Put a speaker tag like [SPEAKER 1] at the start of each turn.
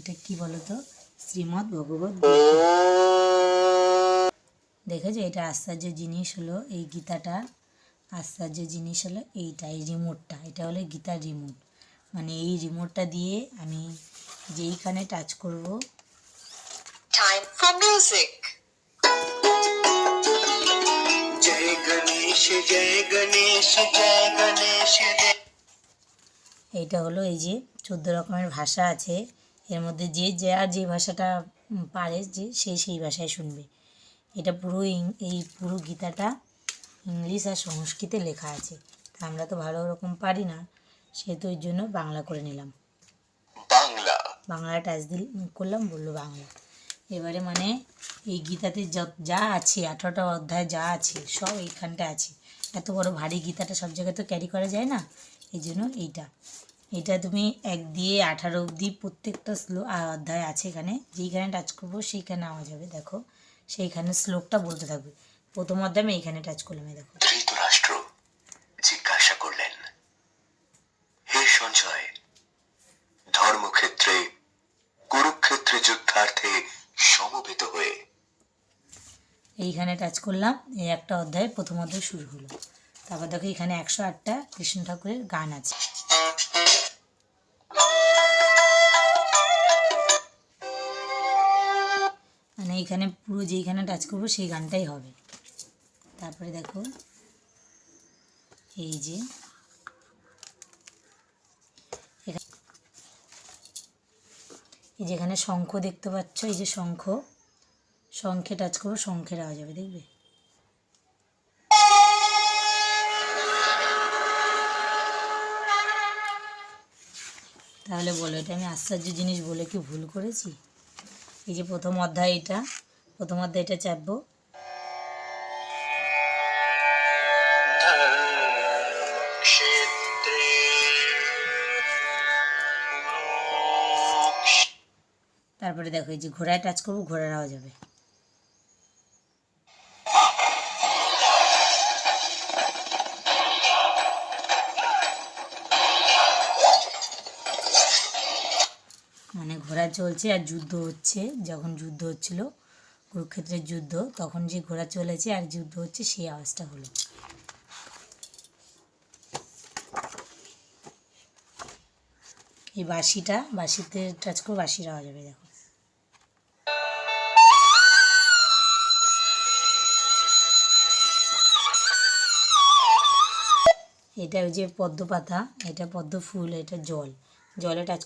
[SPEAKER 1] এটা কি বলতো, শ্রীমদ্ ভগবত। দেখেছো, এটা আশ্চর্য জিনিস হলো এই গীতাটা। আশ্চর্য জিনিস হলো এইটা, এই রিমোটটা, এটা হলো গীতার রিমোট। মানে এই রিমোটটা দিয়ে আমি যেইখানে টাচ করব,
[SPEAKER 2] Time for music.
[SPEAKER 3] जय गणेश जय गणेश जय गणेश जय।
[SPEAKER 1] এইটা হলো এই যে 14 রকমের ভাষা আছে, এর মধ্যে যে যার যে ভাষাটা পারে যে সেই ভাষায় শুনবে। এটা পুরো এই পুরো গীতাটা ইংলিশ আর সংস্কৃতে লেখা আছে। তা আমরা তো ভালো রকম পারি না, সেহেতু ওই জন্য বাংলা করে নিলাম।
[SPEAKER 3] বাংলা
[SPEAKER 1] বাংলা টাচ করলাম, বললো বাংলা। এবারে মানে এই গীতাতে যা আছে 18টা অধ্যায় যা আছে সব এইখানটা আছে। এত বড় ভারী গীতাটা সব জায়গায় তো ক্যারি করা যায় না, এই জন্য এইটা তুমি 1 দিয়ে 18 অবধি প্রত্যেকটা অধ্যায় আছে এখানে। যেইখানে টাচ করবো সেইখানে আওয়াজ হবে, দেখো সেইখানে শ্লোকটা বলতে থাকবে। প্রথম অধ্যায় আমি এইখানে টাচ করলাম, এই দেখো।
[SPEAKER 3] ধৃতরাষ্ট্র জিজ্ঞাসা করলেন, হে সঞ্জয়, ধর্মক্ষেত্রে কুরুক্ষেত্রে যুদ্ধার্থে সমবেত হয়ে।
[SPEAKER 1] এইখানে টাচ করলাম, এই একটা অধ্যায় প্রথম অধ্যায় শুরু হলো। তারপর দেখো এখানে 108টা কৃষ্ণ ঠাকুরের গান আছে। মানে এইখানে পুরো যেইখানে টাচ করবো সেই গানটাই হবে। তারপরে দেখো এই যে এই যেখানে শঙ্খ দেখতে পাচ্ছ, এই যে শঙ্খে টাচ করবো, শঙ্খের আওয়াজ হবে, দেখবে। তাহলে বলো, এটা আমি আশ্চর্য জিনিস বলে কি ভুল করেছি? এই যে প্রথম অধ্যায়, প্রথম অধ্যায়টা চাপবো, তারপরে দেখো এই যে ঘোড়ায় টাচ করবো, ঘোড়ার আওয়াজ হবে। মানে ঘোড়া চলছে আর যুদ্ধ হচ্ছে। যখন যুদ্ধ হচ্ছিল, কুরুক্ষেত্রের যুদ্ধ, তখন যে ঘোড়া চলেছে আর যুদ্ধ হচ্ছে সেই আওয়াজটা হলো। এই বাঁশিতে টাচ করে বাঁশির আওয়াজ হবে, দেখো। এটা ওই যে পদ্ম পাতা, এটা পদ্ম ফুল, এটা জলে টাচ